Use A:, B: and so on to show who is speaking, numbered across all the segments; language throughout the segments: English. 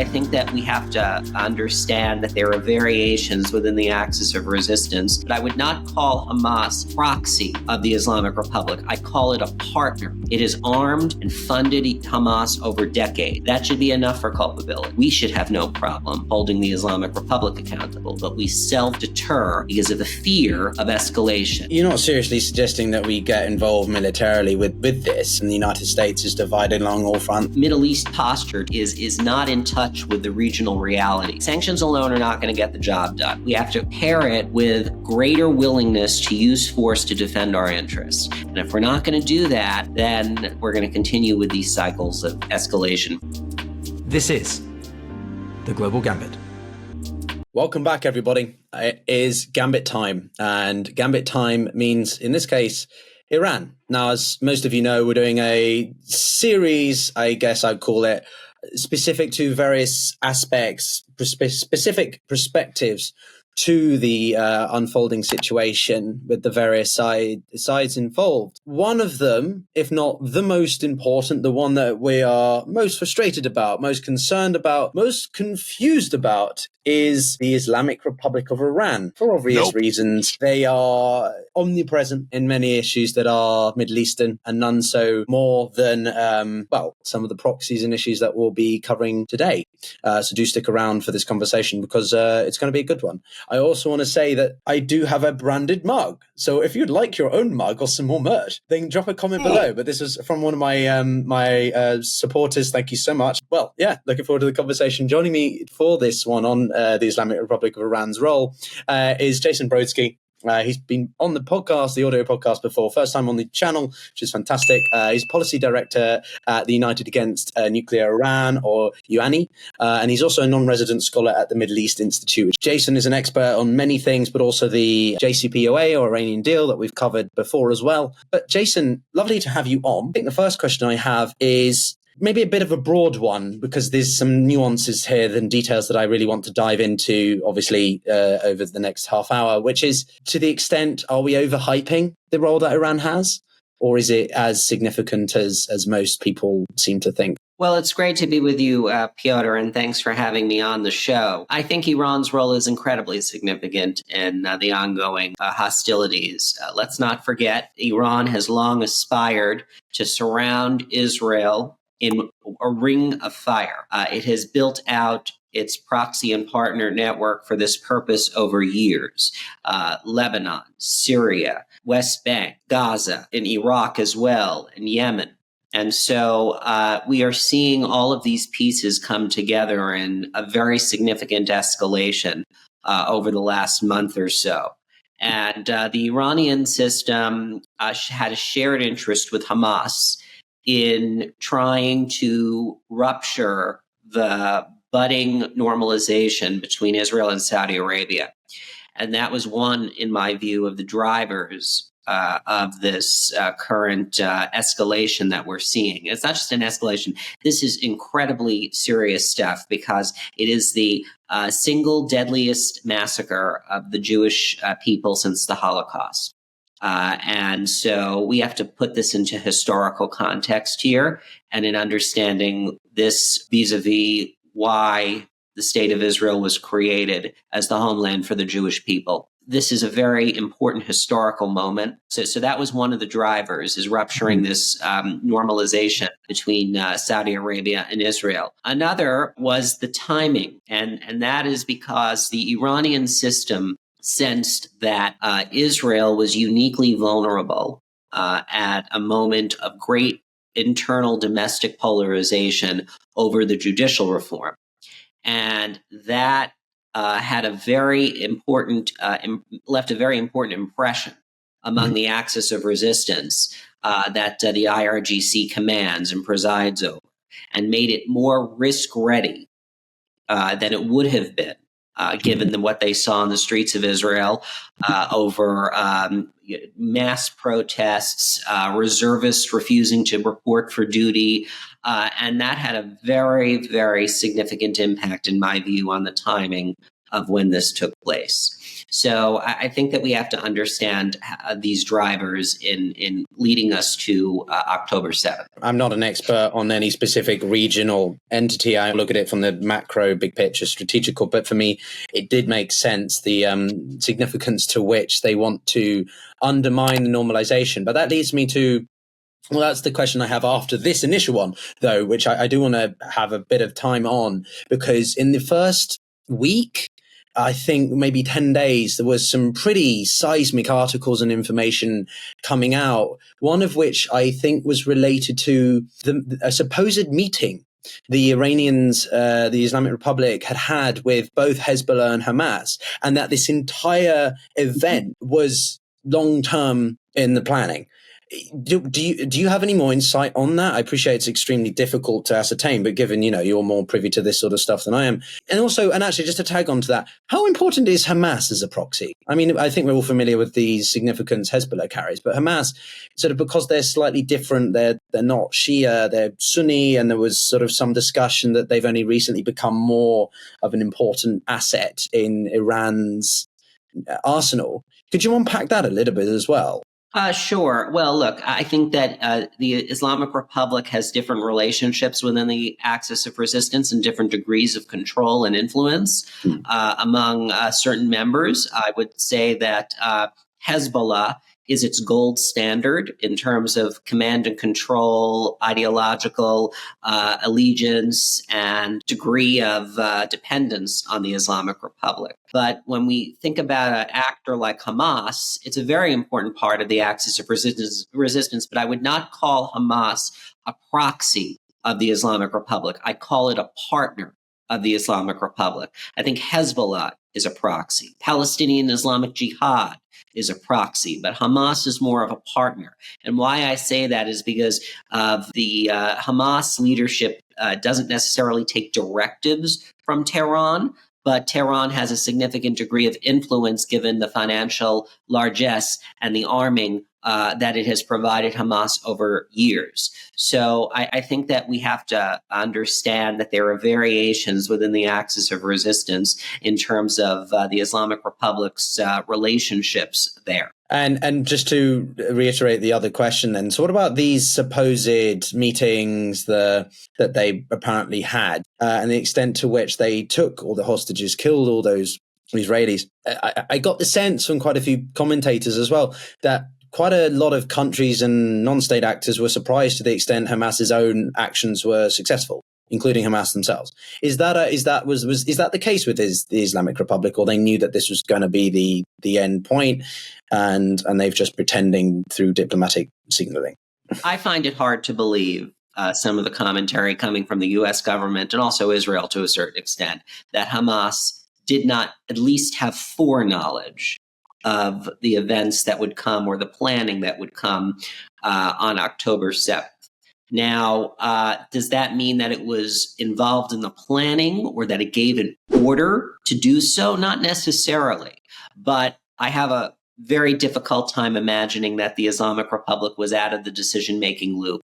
A: I think that we have to understand that there are variations within the axis of resistance, but I would not call Hamas proxy of the Islamic Republic. I call it a partner. It has armed and funded Hamas over decades. That should be enough for culpability. We should have no problem holding the Islamic Republic accountable, but we self-deter because of the fear of escalation.
B: You're not seriously suggesting that we get involved militarily with this, and the United States is divided along all fronts?
A: Middle East posture is not in touch with the regional reality. Sanctions alone are not going to get the job done. We have to pair it with greater willingness to use force to defend our interests. And if we're not going to do that, then we're going to continue with these cycles of escalation.
C: This is The Global Gambit.
B: Welcome back, everybody. It is Gambit time, and Gambit time means, in this case, Iran. Now, as most of you know, we're doing a series, I guess I'd call it, specific to various aspects, specific perspectives to the unfolding situation with the various sides involved. One of them, if not the most important, the one that we are most frustrated about, most concerned about, most confused about, is the Islamic Republic of Iran. For obvious reasons, they are omnipresent in many issues that are Middle Eastern, and none so more than, some of the proxies and issues that we'll be covering today. So do stick around for this conversation because it's going to be a good one. I also want to say that I do have a branded mug. So if you'd like your own mug or some more merch, then drop a comment below. But this is from one of my supporters. Thank you so much. Well, yeah, looking forward to the conversation. Joining me for this one on the Islamic Republic of Iran's role is Jason Brodsky. He's been on the podcast, the audio podcast before, first time on the channel, which is fantastic. He's policy director at the United Against Nuclear Iran, or UANI, and he's also a non-resident scholar at the Middle East Institute. Jason is an expert on many things, but also the JCPOA, or Iranian deal, that we've covered before as well. But Jason, lovely to have you on. I think the first question I have is maybe a bit of a broad one, because there's some nuances here and details that I really want to dive into, obviously, over the next half hour, which is, to the extent, are we overhyping the role that Iran has? Or is it as significant as most people seem to think?
A: Well, it's great to be with you, Piotr, and thanks for having me on the show. I think Iran's role is incredibly significant in the ongoing hostilities. Let's not forget, Iran has long aspired to surround Israel in a ring of fire. It has built out its proxy and partner network for this purpose over years. Lebanon, Syria, West Bank, Gaza, in Iraq as well, and Yemen. And so we are seeing all of these pieces come together in a very significant escalation over the last month or so. And the Iranian system had a shared interest with Hamas in trying to rupture the budding normalization between Israel and Saudi Arabia. And that was one, in my view, of the drivers of this current escalation that we're seeing. It's not just an escalation. This is incredibly serious stuff, because it is the single deadliest massacre of the Jewish people since the Holocaust. And so we have to put this into historical context here, and in understanding this vis-a-vis why the state of Israel was created as the homeland for the Jewish people. This is a very important historical moment. So that was one of the drivers, is rupturing this normalization between Saudi Arabia and Israel. Another was the timing, and that is because the Iranian system sensed that Israel was uniquely vulnerable at a moment of great internal domestic polarization over the judicial reform. And that had a very important, left a very important impression among the axis of resistance that the IRGC commands and presides over, and made it more risk-ready than it would have been, given what they saw in the streets of Israel over mass protests, reservists refusing to report for duty. And that had a very, very significant impact, in my view, on the timing of when this took place. So I think that we have to understand these drivers in leading us to October 7th.
B: I'm not an expert on any specific region or entity. I look at it from the macro, big picture, strategical. But for me, it did make sense, the significance to which they want to undermine the normalization. But that leads me to, well, that's the question I have after this initial one, though, which I do want to have a bit of time on, because in the first week, I think maybe 10 days, there was some pretty seismic articles and information coming out, one of which I think was related to a supposed meeting the Iranians, the Islamic Republic, had with both Hezbollah and Hamas, and that this entire event was long-term in the planning. Do you have any more insight on that? I appreciate it's extremely difficult to ascertain, but given, you're more privy to this sort of stuff than I am. And also, and actually just to tag on to that, how important is Hamas as a proxy? I mean, I think we're all familiar with the significance Hezbollah carries, but Hamas, sort of because they're slightly different, they're not Shia, they're Sunni, and there was sort of some discussion that they've only recently become more of an important asset in Iran's arsenal. Could you unpack that a little bit as well?
A: Sure. Well, look, I think that the Islamic Republic has different relationships within the axis of resistance and different degrees of control and influence among certain members. I would say that Hezbollah is its gold standard in terms of command and control, ideological allegiance, and degree of dependence on the Islamic Republic. But when we think about an actor like Hamas, it's a very important part of the axis of resistance, but I would not call Hamas a proxy of the Islamic Republic. I call it a partner of the Islamic Republic. I think Hezbollah is a proxy. Palestinian Islamic Jihad is a proxy, but Hamas is more of a partner. And why I say that is because of the Hamas leadership doesn't necessarily take directives from Tehran, but Tehran has a significant degree of influence given the financial largesse and the arming that it has provided Hamas over years. So I think that we have to understand that there are variations within the axis of resistance in terms of the Islamic Republic's relationships there.
B: And just to reiterate the other question then, so what about these supposed meetings that they apparently had and the extent to which they took all the hostages, killed all those Israelis? I got the sense from quite a few commentators as well that quite a lot of countries and non-state actors were surprised to the extent Hamas's own actions were successful, including Hamas themselves. Is that the case with the Islamic Republic, or they knew that this was going to be the end point, and they've just pretending through diplomatic signaling?
A: I find it hard to believe some of the commentary coming from the U.S. government and also Israel to a certain extent that Hamas did not at least have foreknowledge of the events that would come or the planning that would come on October 7th. Now, does that mean that it was involved in the planning or that it gave an order to do so? Not necessarily. But I have a very difficult time imagining that the Islamic Republic was out of the decision-making loop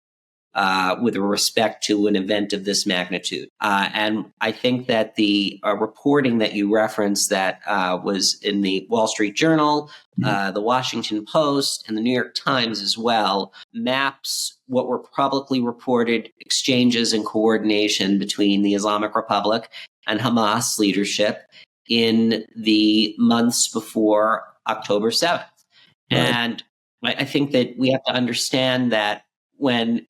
A: with respect to an event of this magnitude. And I think that the reporting that you referenced that was in the Wall Street Journal, the Washington Post, and the New York Times as well, maps what were publicly reported exchanges and coordination between the Islamic Republic and Hamas leadership in the months before October 7th. Right. And I think that we have to understand that when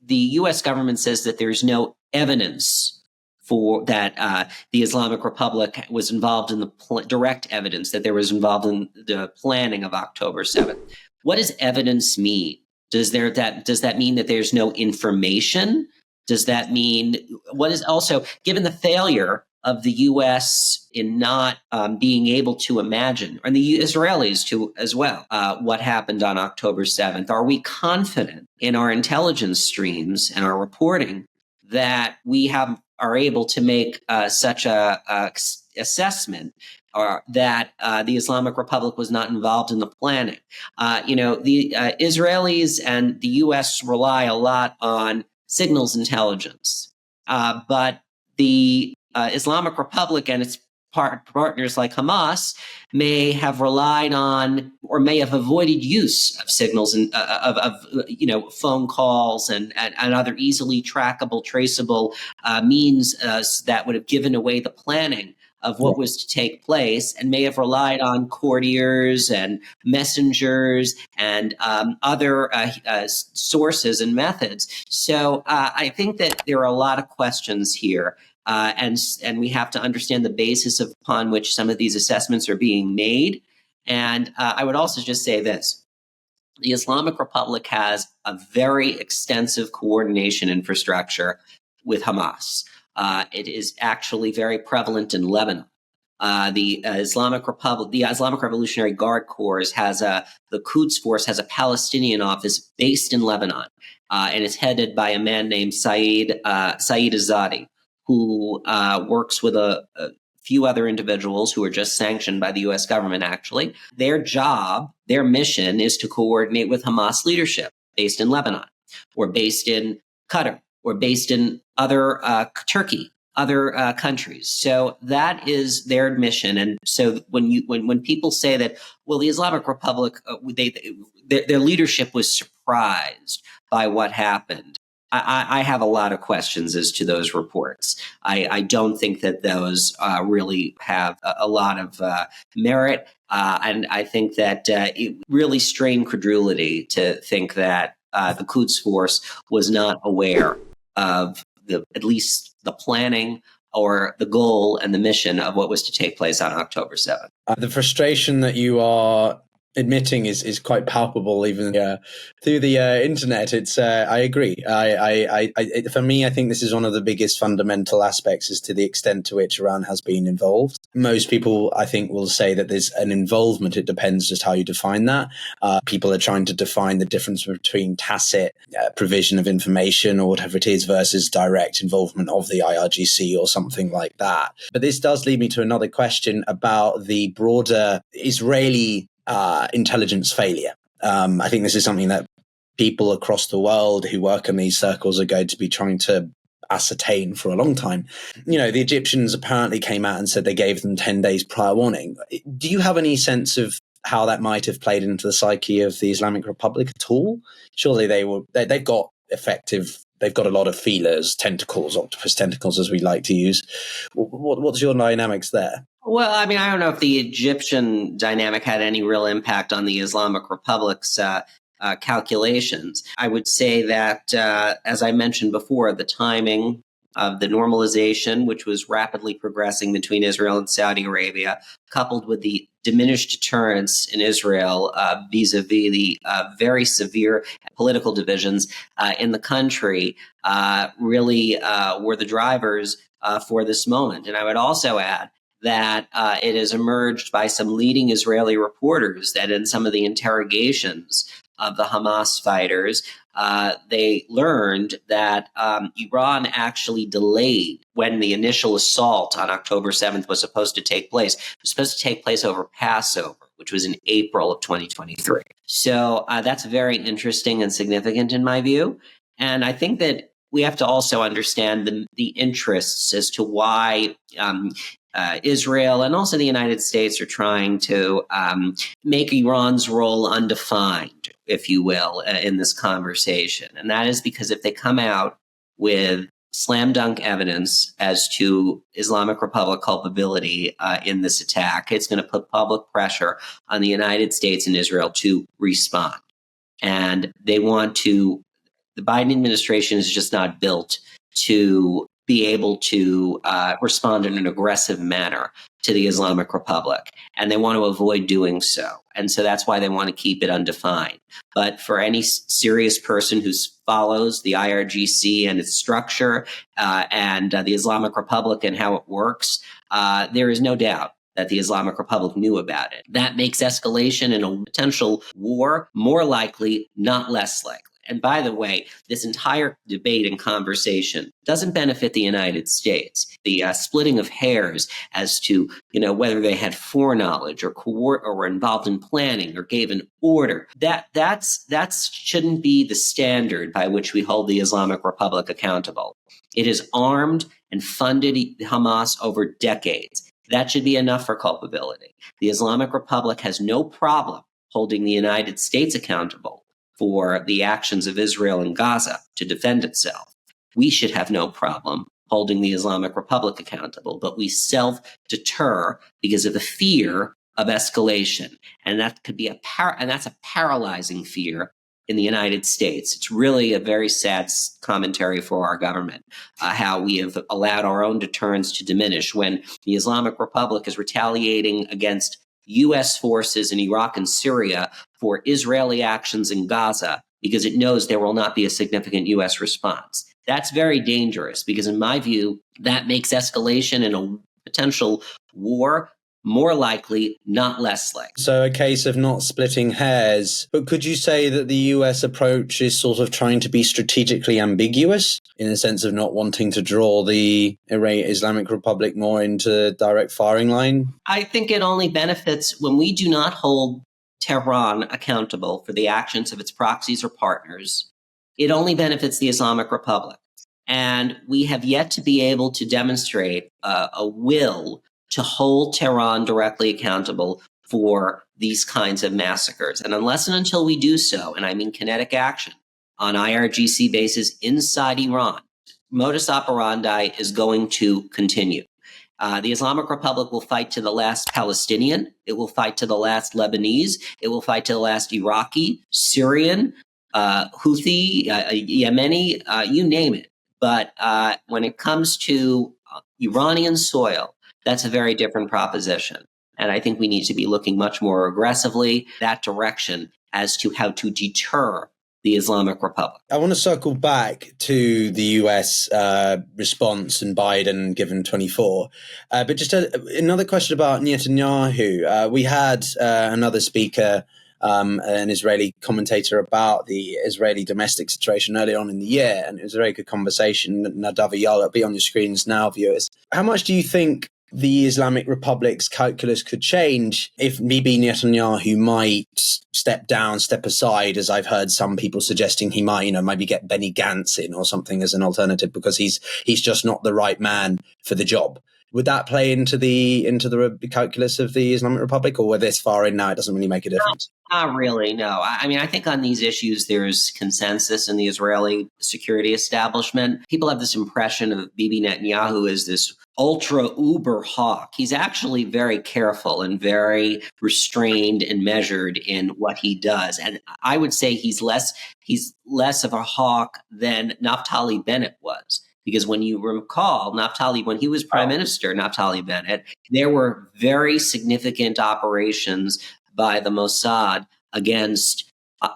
A: the U.S. government says that there's no evidence for that the Islamic Republic was involved in the direct evidence that there was involved in the planning of October 7th. What does evidence mean? Does that mean that there's no information? Does that mean what is also given the failure of the U.S. in not being able to imagine, and the Israelis too as well, what happened on October 7th? Are we confident in our intelligence streams and our reporting that we are able to make such a assessment that the Islamic Republic was not involved in the planning? The Israelis and the U.S. rely a lot on signals intelligence, but the Islamic Republic and its partners like Hamas may have relied on or may have avoided use of signals and of phone calls and other easily trackable, traceable means that would have given away the planning of what was to take place, and may have relied on courtiers and messengers and other sources and methods. So I think that there are a lot of questions here. And we have to understand the basis upon which some of these assessments are being made. And I would also just say this. The Islamic Republic has a very extensive coordination infrastructure with Hamas. It is actually very prevalent in Lebanon. The Islamic Revolutionary Guard Corps the Quds Force has a Palestinian office based in Lebanon, and it's headed by a man named Saeed Azadi, who works with a few other individuals who are just sanctioned by the U.S. government, actually. Their job, their mission is to coordinate with Hamas leadership based in Lebanon or based in Qatar or based in Turkey, other countries. So that is their mission. And so when people say that, well, the Islamic Republic, their leadership was surprised by what happened, I have a lot of questions as to those reports. I don't think that those really have a lot of merit. And I think that it really strained credulity to think that the Quds Force was not aware of at least the planning or the goal and the mission of what was to take place on October 7th.
B: The frustration that you are admitting is quite palpable, even through the internet. It's I agree. For me, I think this is one of the biggest fundamental aspects as to the extent to which Iran has been involved. Most people, I think, will say that there's an involvement. It depends just how you define that. People are trying to define the difference between tacit provision of information or whatever it is versus direct involvement of the IRGC or something like that. But this does lead me to another question about the broader Israeli intelligence failure. I think this is something that people across the world who work in these circles are going to be trying to ascertain for a long time. The Egyptians apparently came out and said they gave them 10 days prior warning. Do you have any sense of how that might have played into the psyche of the Islamic Republic at all? Surely they've got a lot of feelers, tentacles, octopus tentacles, as we like to use. What's your dynamics there?
A: Well, I mean, I don't know if the Egyptian dynamic had any real impact on the Islamic Republic's calculations. I would say that, as I mentioned before, the timing of the normalization, which was rapidly progressing between Israel and Saudi Arabia, coupled with the diminished deterrence in Israel vis-a-vis the very severe political divisions in the country, really were the drivers for this moment. And I would also add that it has emerged by some leading Israeli reporters that in some of the interrogations of the Hamas fighters, they learned that Iran actually delayed when the initial assault on October 7th was supposed to take place. It was supposed to take place over Passover, which was in April of 2023. So that's very interesting and significant in my view. And I think that we have to also understand the interests as to why Israel and also the United States are trying to make Iran's role undefined, if you will, in this conversation. And that is because if they come out with slam dunk evidence as to Islamic Republic culpability in this attack, it's going to put public pressure on the United States and Israel to respond. And the Biden administration is just not built to be able to respond in an aggressive manner to the Islamic Republic. And they want to avoid doing so. And so that's why they want to keep it undefined. But for any serious person who follows the IRGC and its structure and the Islamic Republic and how it works, there is no doubt that the Islamic Republic knew about it. That makes escalation in a potential war more likely, not less likely. And by the way, this entire debate and conversation doesn't benefit the United States. The splitting of hairs as to whether they had foreknowledge or were involved in planning or gave an order, that shouldn't be the standard by which we hold the Islamic Republic accountable. It has armed and funded Hamas over decades. that should be enough for culpability. The Islamic Republic has no problem holding the United States accountable for the actions of Israel in Gaza to defend itself. We should have no problem holding the Islamic Republic accountable, but we self-deter because of the fear of escalation. And that could be and that's a paralyzing fear in the United States. It's really a very sad commentary for our government, how we have allowed our own deterrence to diminish when the Islamic Republic is retaliating against U.S. forces in Iraq and Syria for Israeli actions in Gaza because it knows there will not be a significant U.S. response. That's very dangerous because, in my view, that makes escalation in a potential war more likely, not less likely.
B: So a case of not splitting hairs. But could you say that the US approach is sort of trying to be strategically ambiguous in the sense of not wanting to draw the Islamic Republic more into direct firing line?
A: I think it only benefits when we do not hold Tehran accountable for the actions of its proxies or partners. It only benefits the Islamic Republic. And we have yet to be able to demonstrate a will to hold Tehran directly accountable for these kinds of massacres. And unless and until we do so, and I mean kinetic action on IRGC bases inside Iran, modus operandi is going to continue. The Islamic Republic will fight to the last Palestinian. It will fight to the last Lebanese. It will fight to the last Iraqi, Syrian, Houthi, Yemeni, you name it. But when it comes to Iranian soil, that's a very different proposition. And I think we need to be looking much more aggressively that direction as to how to deter the Islamic Republic.
B: I want to circle back to the US response and Biden given 24. But just another question about Netanyahu. We had another speaker, an Israeli commentator, about the Israeli domestic situation earlier on in the year. And it was a very good conversation. Nadav Eyal, it'll be on your screens now, viewers. How much do you think the Islamic Republic's calculus could change if maybe Netanyahu might step down, step aside, as I've heard some people suggesting he might, maybe get Benny Gantz in or something as an alternative because he's just not the right man for the job? Would that play into the calculus of the Islamic Republic, or we're this far in now, it doesn't really make a difference?
A: Not really, no. I mean, I think on these issues, there's consensus in the Israeli security establishment. People have this impression of Bibi Netanyahu as this ultra uber hawk. He's actually very careful and very restrained and measured in what he does. And I would say he's less of a hawk than Naftali Bennett was. Because when you recall, when he was prime minister, Naftali Bennett, there were very significant operations by the Mossad against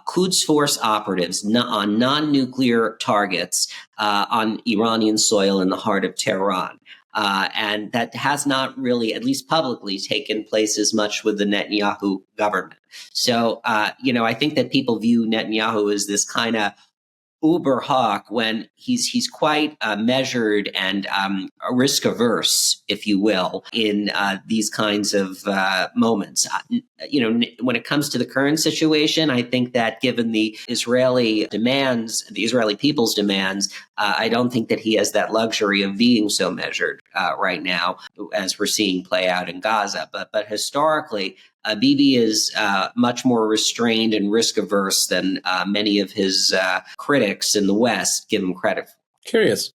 A: Quds Force operatives on non-nuclear targets on Iranian soil in the heart of Tehran. And that has not really, at least publicly, taken place as much with the Netanyahu government. So, I think that people view Netanyahu as this kind of uber hawk when he's quite measured and risk averse, if you will, in these kinds of moments. When it comes to the current situation, I think that given the Israeli demands, the Israeli people's demands, I don't think that he has that luxury of being so measured right now, as we're seeing play out in Gaza. But historically, Bibi is much more restrained and risk-averse than many of his critics in the West give him credit for.
B: Curious.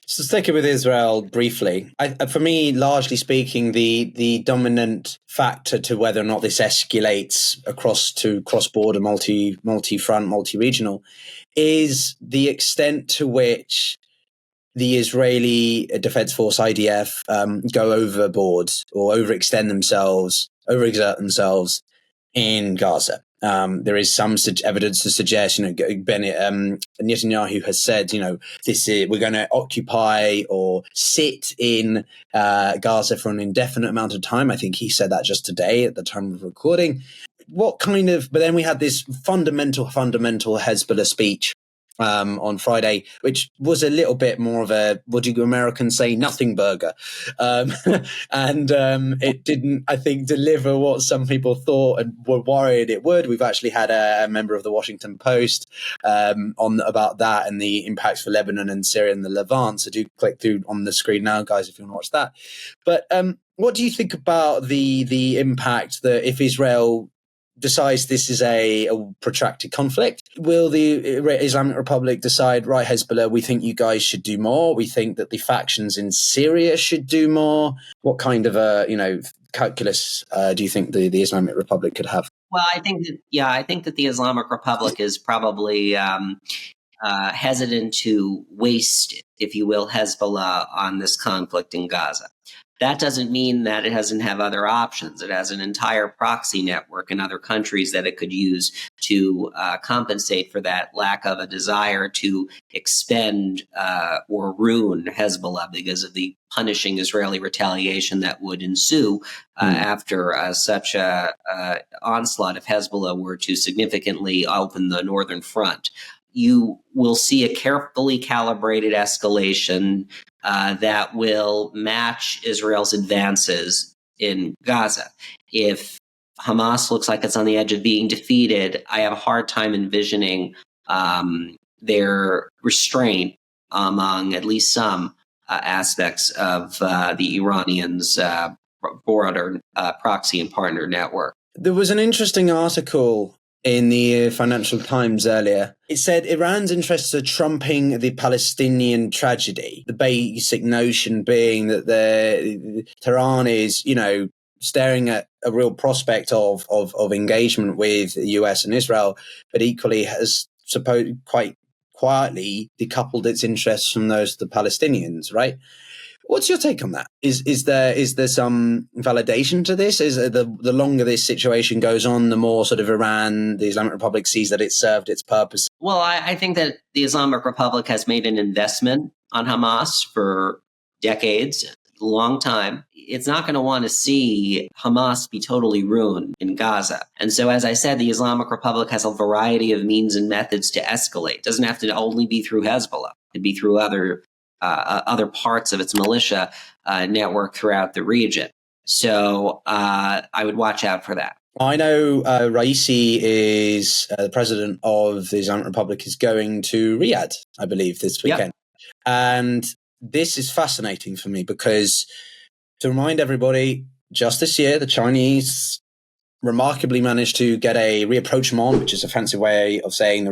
B: So sticking with Israel briefly, for me, largely speaking, the dominant factor to whether or not this escalates across to cross-border, multi-front, multi-regional, is the extent to which the Israeli Defense Force, IDF, go overboard or overexert themselves in Gaza. There is some evidence to suggest, Netanyahu has said, we're going to occupy or sit in Gaza for an indefinite amount of time. I think he said that just today at the time of recording. But then we had this fundamental Hezbollah speech on Friday, which was a little bit more of a, what do you Americans say, nothing burger. And it didn't, I think, deliver what some people thought and were worried it would. We've actually had a member of the Washington Post on about that and the impacts for Lebanon and Syria and the Levant. So do click through on the screen now, guys, if you want to watch that. But What do you think about the impact that if Israel decides this is a protracted conflict, will the Islamic Republic decide, right, Hezbollah, we think you guys should do more. We think that the factions in Syria should do more. What kind of calculus do you think the Islamic Republic could have?
A: Well, I think that the Islamic Republic is probably hesitant to waste, if you will, Hezbollah on this conflict in Gaza. That doesn't mean that it doesn't have other options. It has an entire proxy network in other countries that it could use to compensate for that lack of a desire to expend or ruin Hezbollah because of the punishing Israeli retaliation that would ensue after such a onslaught of Hezbollah were to significantly open the northern front. You will see a carefully calibrated escalation that will match Israel's advances in Gaza. If Hamas looks like it's on the edge of being defeated, I have a hard time envisioning their restraint among at least some aspects of the Iranians' broader proxy and partner network.
B: There was an interesting article in the Financial Times earlier. It said Iran's interests are trumping the Palestinian tragedy. The basic notion being that Tehran is, staring at a real prospect of engagement with the US and Israel, but equally has quite quietly decoupled its interests from those of the Palestinians, right? What's your take on that? Is there some validation to this? Is the longer this situation goes on, the more sort of Iran, the Islamic Republic, sees that it's served its purpose?
A: Well, I think that the Islamic Republic has made an investment on Hamas for decades, a long time. It's not going to want to see Hamas be totally ruined in Gaza. And so, as I said, the Islamic Republic has a variety of means and methods to escalate. It doesn't have to only be through Hezbollah. It could be through other parts of its militia network throughout the region. So I would watch out for that.
B: I know Raisi is the president of the Islamic Republic, is going to Riyadh, I believe, this weekend. Yep. And this is fascinating for me because, to remind everybody, just this year, the Chinese remarkably managed to get a rapprochement, which is a fancy way of saying the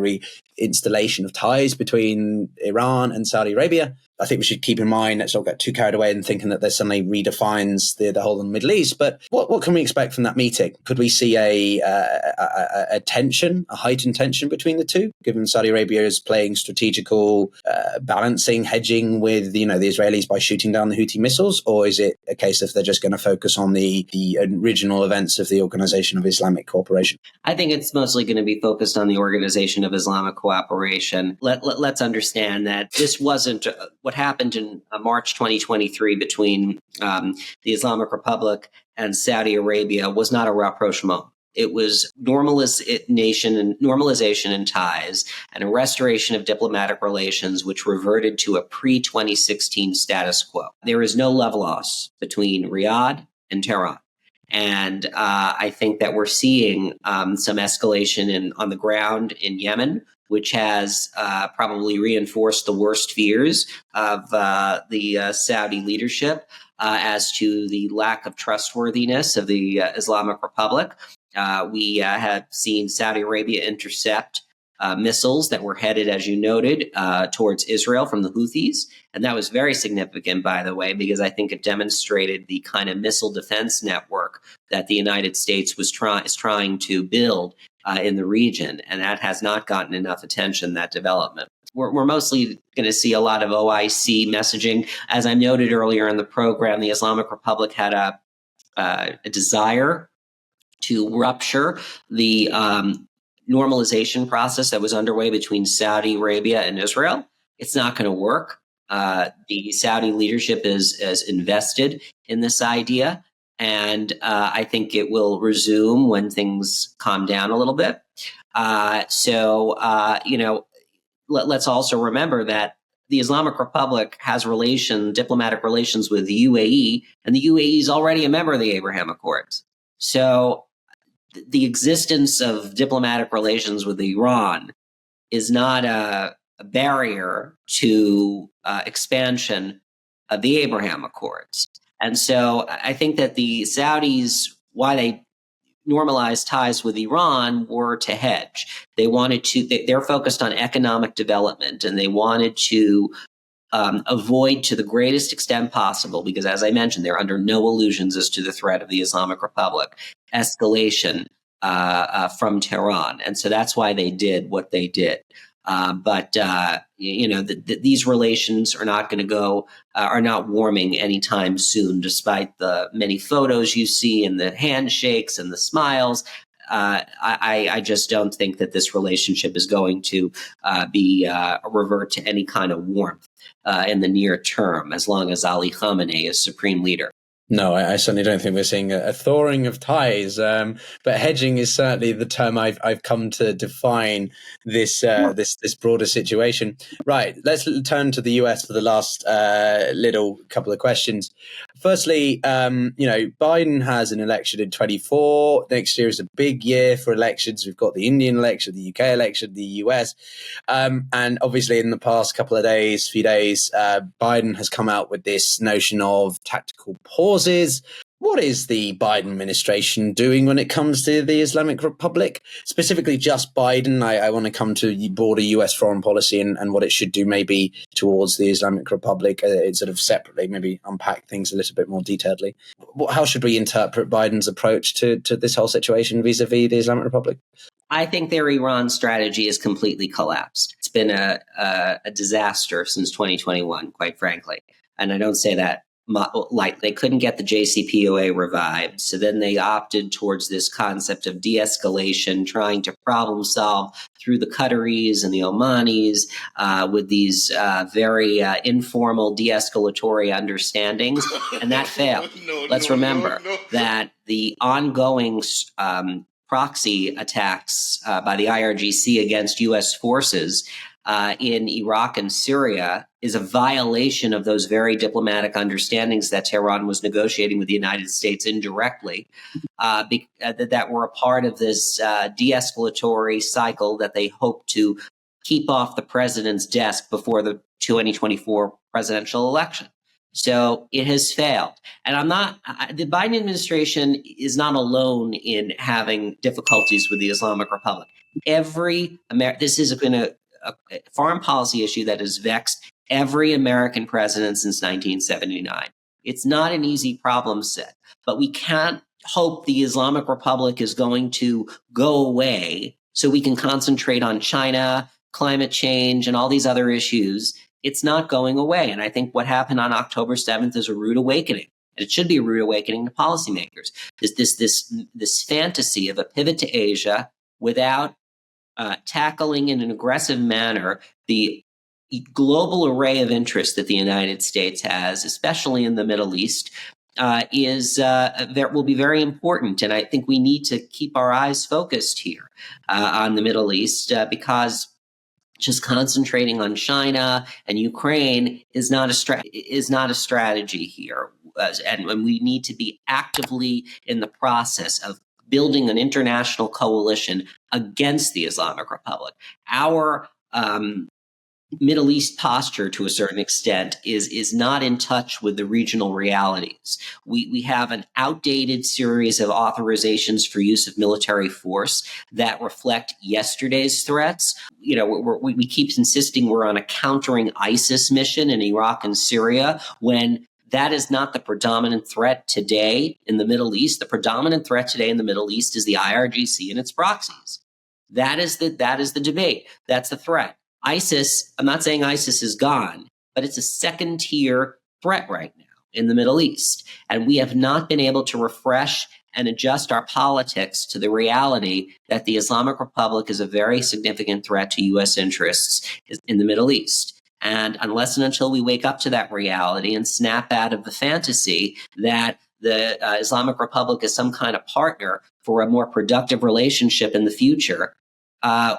B: reinstallation of ties between Iran and Saudi Arabia. I think we should keep in mind, let's not get too carried away in thinking that this suddenly redefines the whole of the Middle East. But what can we expect from that meeting? Could we see a tension, a heightened tension between the two, given Saudi Arabia is playing strategical, balancing, hedging with the Israelis by shooting down the Houthi missiles? Or is it a case of they're just going to focus on the original events of the Organization of Islamic Cooperation?
A: I think it's mostly going to be focused on the Organization of Islamic Cooperation. Let's understand that this wasn't what happened in March 2023 between the Islamic Republic and Saudi Arabia was not a rapprochement. It was normalization in ties and a restoration of diplomatic relations, which reverted to a pre-2016 status quo. There is no love loss between Riyadh and Tehran. And I think that we're seeing some escalation on the ground in Yemen, which has probably reinforced the worst fears of the Saudi leadership as to the lack of trustworthiness of the Islamic Republic. We have seen Saudi Arabia intercept missiles that were headed, as you noted, towards Israel from the Houthis. And that was very significant, by the way, because I think it demonstrated the kind of missile defense network that the United States is trying to build in the region. And that has not gotten enough attention, that development. We're mostly going to see a lot of OIC messaging. As I noted earlier in the program, the Islamic Republic had a desire to rupture the normalization process that was underway between Saudi Arabia and Israel. It's not going to work. The Saudi leadership is invested in this idea, and I think it will resume when things calm down a little bit. Let's also remember that the Islamic Republic has diplomatic relations with the UAE, and the UAE is already a member of the Abraham Accords. So the existence of diplomatic relations with Iran is not a barrier to expansion of the Abraham Accords. And so I think that the Saudis, why they normalized ties with Iran, were to hedge. They wanted to, they're focused on economic development, and they wanted to avoid to the greatest extent possible, because as I mentioned, they're under no illusions as to the threat of the Islamic Republic, escalation from Tehran. And so that's why they did what they did. These relations are not going to are not warming anytime soon, despite the many photos you see and the handshakes and the smiles. I just don't think that this relationship is going to revert to any kind of warmth in the near term, as long as Ali Khamenei is supreme leader.
B: No, I certainly don't think we're seeing a thawing of ties. But hedging is certainly the term I've come to define this broader situation. Right. Let's turn to the US for the last little couple of questions. Firstly, Biden has an election in 2024. Next year is a big year for elections. We've got the Indian election, the UK election, the US, and obviously in the past few days, Biden has come out with this notion of tactical pause. What is the Biden administration doing when it comes to the Islamic Republic? Specifically just Biden. I want to come to broader US foreign policy and what it should do maybe towards the Islamic Republic, sort of separately, maybe unpack things a little bit more detailedly. How should we interpret Biden's approach to this whole situation vis-a-vis the Islamic Republic?
A: I think their Iran strategy has completely collapsed. It's been a disaster since 2021, quite frankly. And I don't say that like they couldn't get the JCPOA revived. So then they opted towards this concept of de-escalation, trying to problem solve through the Qataris and the Omanis with these very informal de-escalatory understandings. And that failed. Let's remember that the ongoing proxy attacks by the IRGC against U.S. forces in Iraq and Syria is a violation of those very diplomatic understandings that Tehran was negotiating with the United States indirectly, that were a part of this de-escalatory cycle that they hope to keep off the president's desk before the 2024 presidential election. So it has failed. And the Biden administration is not alone in having difficulties with the Islamic Republic. This has been a foreign policy issue that has vexed every American president since 1979. It's not an easy problem set, but we can't hope the Islamic Republic is going to go away so we can concentrate on China, climate change, and all these other issues. It's not going away. And I think what happened on October 7th is a rude awakening. And it should be a rude awakening to policymakers. This fantasy of a pivot to Asia without tackling in an aggressive manner the global array of interests that the United States has, especially in the Middle East, will be very important. And I think we need to keep our eyes focused here on the Middle East because just concentrating on China and Ukraine is not a strategy here. And we need to be actively in the process of building an international coalition against the Islamic Republic. Our Middle East posture, to a certain extent, is not in touch with the regional realities. We have an outdated series of authorizations for use of military force that reflect yesterday's threats. We keep insisting we're on a countering ISIS mission in Iraq and Syria when that is not the predominant threat today in the Middle East. The predominant threat today in the Middle East is the IRGC and its proxies. That is the debate. That's the threat. ISIS, I'm not saying ISIS is gone, but it's a second-tier threat right now in the Middle East. And we have not been able to refresh and adjust our politics to the reality that the Islamic Republic is a very significant threat to U.S. interests in the Middle East. And unless and until we wake up to that reality and snap out of the fantasy that the Islamic Republic is some kind of partner for a more productive relationship in the future,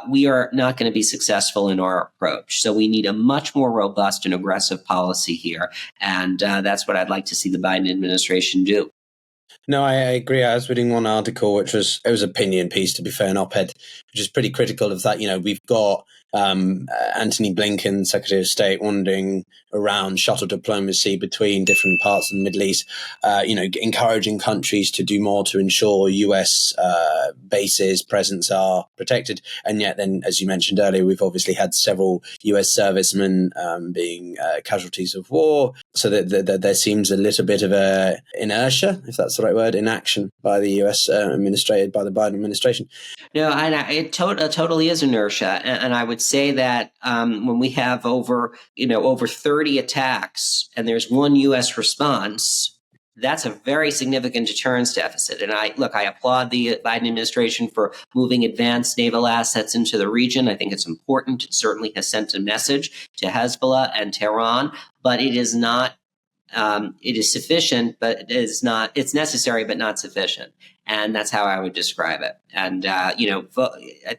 A: we are not going to be successful in our approach. So we need a much more robust and aggressive policy here. And that's what I'd like to see the Biden administration do.
B: No, I agree. I was reading one article, it was an opinion piece, to be fair, an op-ed, which is pretty critical of that. We've got Antony Blinken, Secretary of State, wandering around shuttle diplomacy between different parts of the Middle East, encouraging countries to do more to ensure US bases presence are protected. And yet then, as you mentioned earlier, we've obviously had several US servicemen being casualties of war. So that there seems a little bit of a inertia, if that's the right word, inaction by the US administrated by the Biden administration.
A: No, it totally is inertia, and I would say that when we have over 30 attacks and there's one U.S. response, that's a very significant deterrence deficit. And I applaud the Biden administration for moving advanced naval assets into the region. I think it's important. It certainly has sent a message to Hezbollah and Tehran, but it is not. It is sufficient, but it is not. It's necessary, but not sufficient. And that's how I would describe it. And, I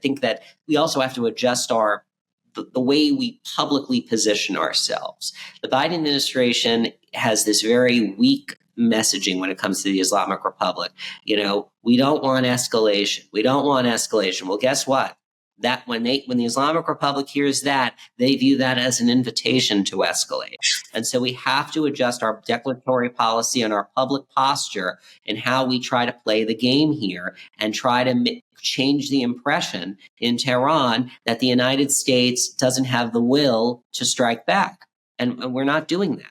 A: think that we also have to adjust the way we publicly position ourselves. The Biden administration has this very weak messaging when it comes to the Islamic Republic. We don't want escalation. We don't want escalation. Well, guess what? That when the Islamic Republic hears that, they view that as an invitation to escalate. And so we have to adjust our declaratory policy and our public posture in how we try to play the game here and try to change the impression in Tehran that the United States doesn't have the will to strike back. And we're not doing that.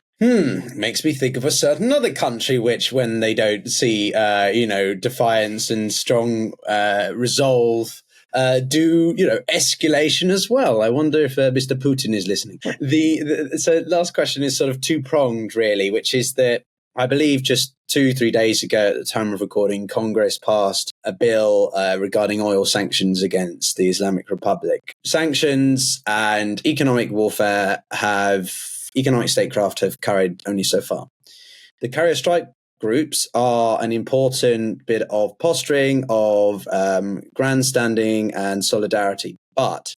B: Makes me think of a certain other country which, when they don't see, defiance and strong resolve, do escalation as well. I wonder if Mr. Putin is listening. So last question is sort of two-pronged, really, which is that I believe just 2-3 days ago at the time of recording, Congress passed a bill regarding oil sanctions against the Islamic Republic. Sanctions and economic warfare economic statecraft have carried only so far. The carrier strike groups are an important bit of posturing, of grandstanding and solidarity. But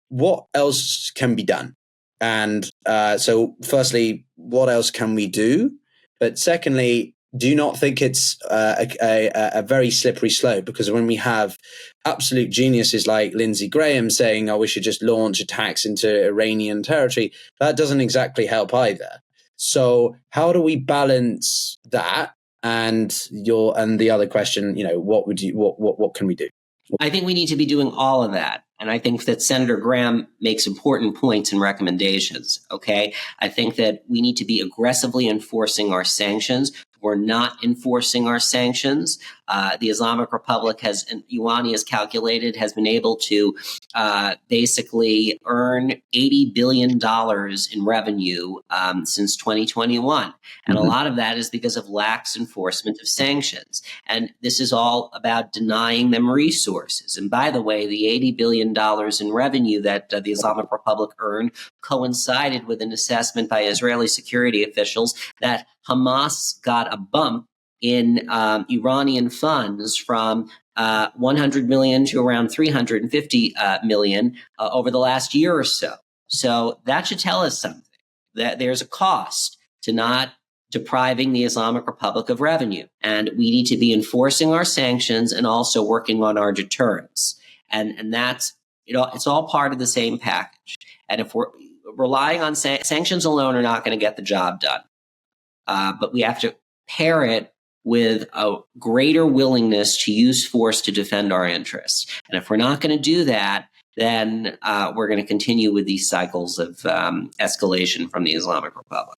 B: what else can be done? And so firstly, what else can we do? But secondly, do you not think it's a very slippery slope? Because when we have absolute geniuses like Lindsey Graham saying, we should just launch attacks into Iranian territory, that doesn't exactly help either. So how do we balance that? And the other question, what can we do?
A: I think we need to be doing all of that. And I think that Senator Graham makes important points and recommendations. Okay. I think that we need to be aggressively enforcing our sanctions. We're not enforcing our sanctions. The Islamic Republic UANI has calculated, has been able to basically earn $80 billion in revenue since 2021. And a lot of that is because of lax enforcement of sanctions. And this is all about denying them resources. And by the way, the $80 billion in revenue that the Islamic Republic earned coincided with an assessment by Israeli security officials that Hamas got a bump in Iranian funds from 100 million to around 350 million over the last year or so. So that should tell us something, that there's a cost to not depriving the Islamic Republic of revenue. And we need to be enforcing our sanctions and also working on our deterrence. And that's, it's all part of the same package. And if we're relying on sanctions alone are not going to get the job done. But we have to pair it with a greater willingness to use force to defend our interests. And if we're not going to do that, then we're going to continue with these cycles of escalation from the Islamic Republic.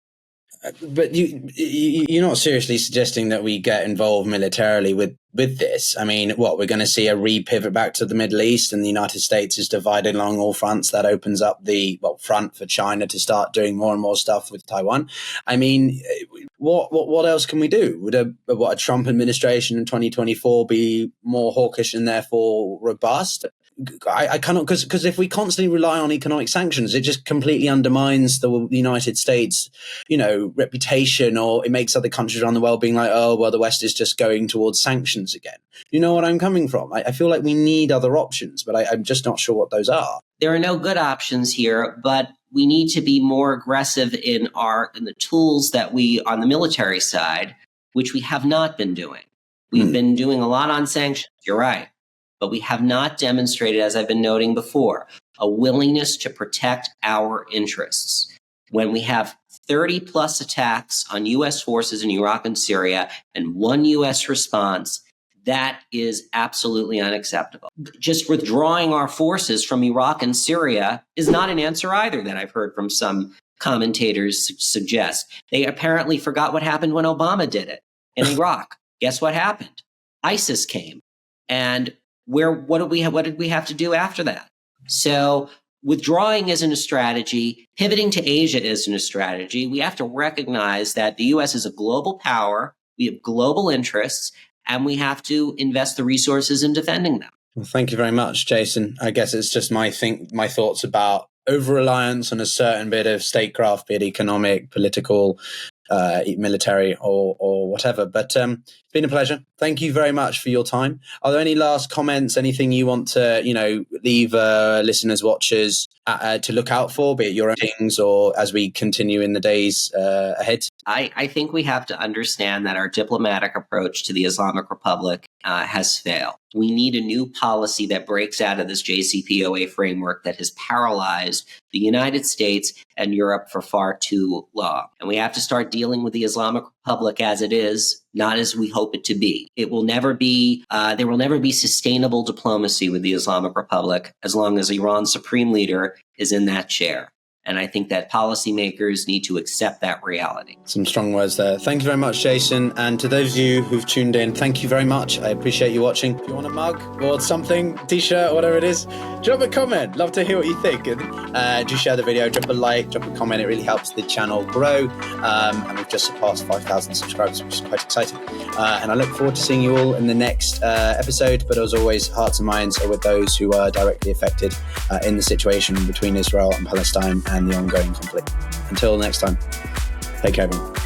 B: But you're not seriously suggesting that we get involved militarily with this? I mean, we're going to see a re-pivot back to the Middle East, and the United States is divided along all fronts. That opens up the front for China to start doing more and more stuff with Taiwan. I mean, what else can we do? Would a Trump administration in 2024 be more hawkish and therefore robust? I cannot, because if we constantly rely on economic sanctions, it just completely undermines the United States, reputation, or it makes other countries around the world being like, oh, well, the West is just going towards sanctions again. You know what I'm coming from? I feel like we need other options, but I'm just not sure what those are.
A: There are no good options here, but we need to be more aggressive in the tools that we, on the military side, which we have not been doing. We've been doing a lot on sanctions. You're right. But we have not demonstrated, as I've been noting before, a willingness to protect our interests. When we have 30 plus attacks on U.S. forces in Iraq and Syria and one U.S. response, that is absolutely unacceptable. Just withdrawing our forces from Iraq and Syria is not an answer either, that I've heard from some commentators suggest. They apparently forgot what happened when Obama did it in Iraq. Guess what happened? ISIS came. And what did we have to do after that? So withdrawing isn't a strategy. Pivoting to Asia isn't a strategy. We have to recognize that the U.S. is a global power. We have global interests, and we have to invest the resources in defending them.
B: Well, thank you very much, Jason. I guess it's just my thoughts about over-reliance on a certain bit of statecraft, be it economic, political, military, or whatever. But it's been a pleasure. Thank you very much for your time. Are there any last comments, anything you want to, leave listeners, watchers to look out for, be it your own things or as we continue in the days ahead?
A: I think we have to understand that our diplomatic approach to the Islamic Republic has failed. We need a new policy that breaks out of this JCPOA framework that has paralyzed the United States and Europe for far too long. And we have to start dealing with the Islamic Republic as it is, not as we hope it to be. It will never be, there will never be sustainable diplomacy with the Islamic Republic as long as Iran's supreme leader is in that chair. And I think that policymakers need to accept that reality.
B: Some strong words there. Thank you very much, Jason. And to those of you who've tuned in, thank you very much. I appreciate you watching. If you want a mug or something, t-shirt, whatever it is, drop a comment. Love to hear what you think. And do share the video, drop a like, drop a comment. It really helps the channel grow. And we've just surpassed 5,000 subscribers, which is quite exciting. And I look forward to seeing you all in the next episode. But as always, hearts and minds are with those who are directly affected in the situation between Israel and Palestine and the ongoing conflict. Until next time, take care, everyone.